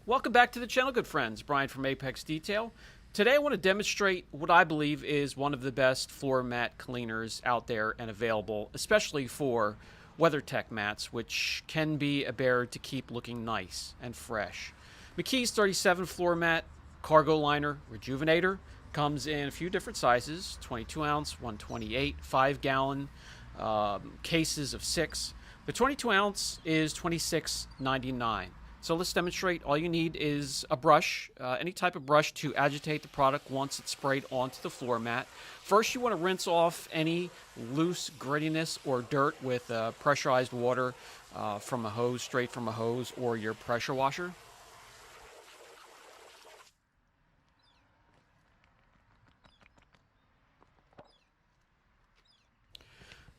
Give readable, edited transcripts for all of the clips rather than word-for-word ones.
Welcome back to the channel, good friends. Brian from Apex Detail. Today I want to demonstrate what I believe is one of the best floor mat cleaners out there and available, especially for WeatherTech mats, which can be a bear to keep looking nice and fresh. McKee's 37 floor mat cargo liner rejuvenator comes in a few different sizes: 22 ounce, 128, 5-gallon cases of 6. The 22 ounce is $26.99. So let's demonstrate. All you need is a brush, any type of brush to agitate the product once it's sprayed onto the floor mat. First, you want to rinse off any loose grittiness or dirt with pressurized water from a hose, straight from a hose, or your pressure washer.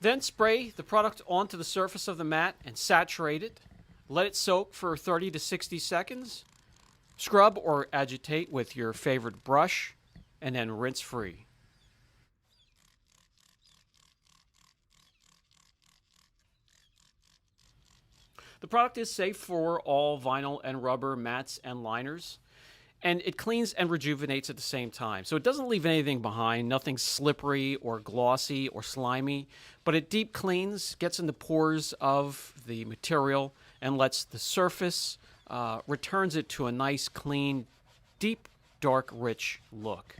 Then spray the product onto the surface of the mat and saturate it. Let it soak for 30 to 60 seconds. Scrub or agitate with your favorite brush, and then rinse free. The product is safe for all vinyl and rubber mats and liners, and it cleans and rejuvenates at the same time. So it doesn't leave anything behind, nothing slippery or glossy or slimy, but it deep cleans, gets in the pores of the material, and lets the surface, returns it to a nice, clean, deep, dark, rich look.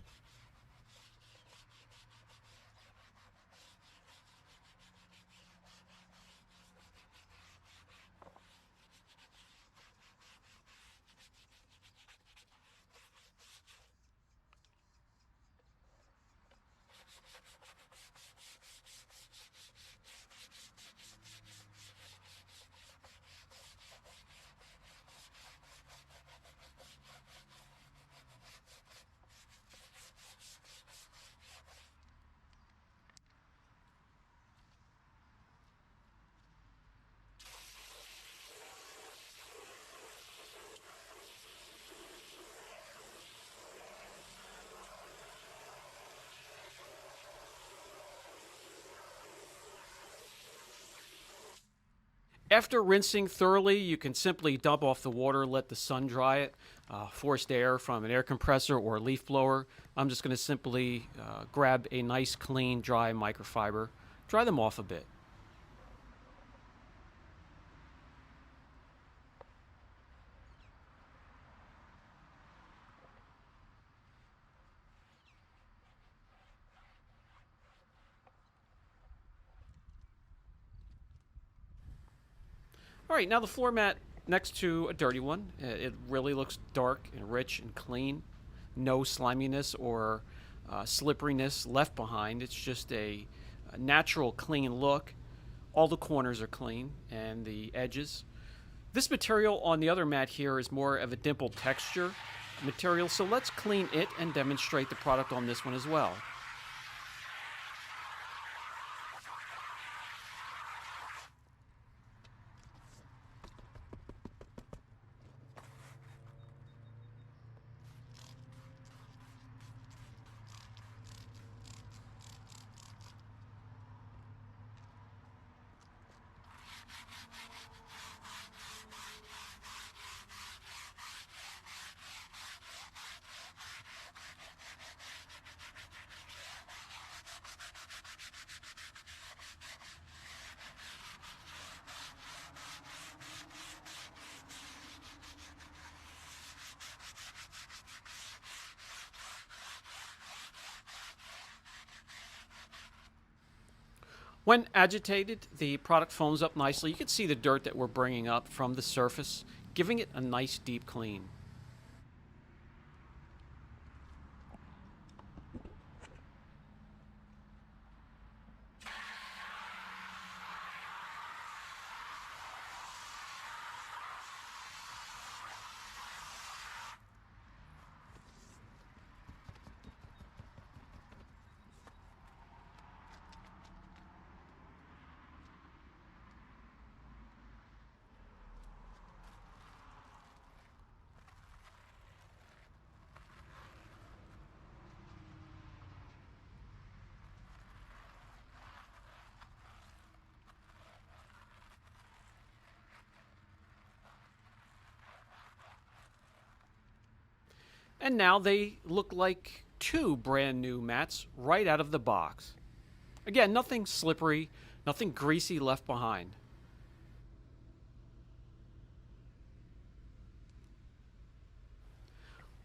After rinsing thoroughly, you can simply dump off the water, let the sun dry it. Forced air from an air compressor or a leaf blower. I'm just going to simply grab a nice, clean, dry microfiber, dry them off a bit. All right, now the floor mat next to a dirty one. It really looks dark and rich and clean. No sliminess or slipperiness left behind. It's just a natural, clean look. All the corners are clean and the edges. This material on the other mat here is more of a dimpled texture material, so let's clean it and demonstrate the product on this one as well. When agitated, the product foams up nicely. You can see the dirt that we're bringing up from the surface, giving it a nice deep clean. And now they look like two brand new mats right out of the box. Again, nothing slippery, nothing greasy left behind.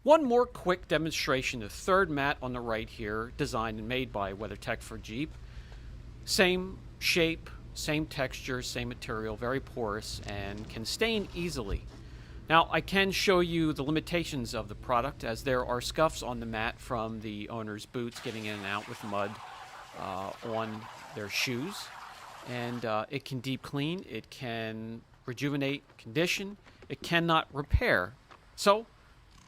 One more quick demonstration. The third mat on the right here, designed and made by WeatherTech for Jeep. Same shape, same texture, same material, very porous, and can stain easily. Now, I can show you the limitations of the product, as there are scuffs on the mat from the owner's boots getting in and out with mud on their shoes. And it can deep clean, it can rejuvenate, condition, it cannot repair. So,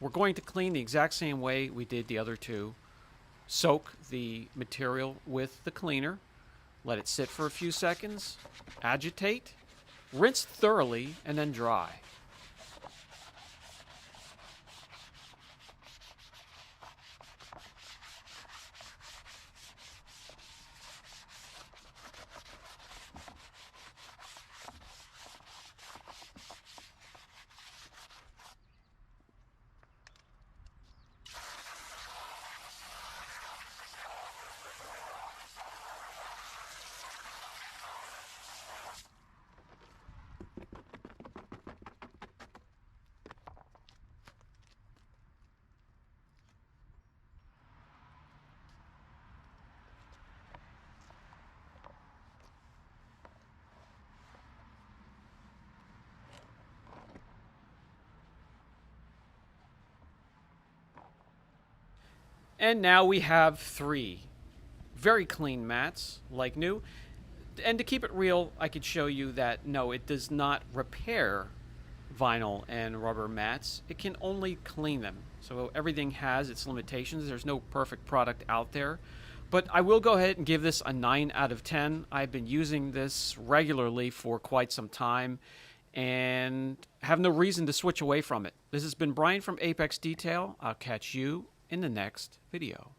we're going to clean the exact same way we did the other two. Soak the material with the cleaner, let it sit for a few seconds, agitate, rinse thoroughly, and then dry. And now we have three very clean mats, like new. And to keep it real, I could show you that no, it does not repair vinyl and rubber mats. It can only clean them. So everything has its limitations. There's no perfect product out there. But I will go ahead and give this a 9 out of 10. I've been using this regularly for quite some time and have no reason to switch away from it. This has been Brian from Apex Detail. I'll catch you in the next video.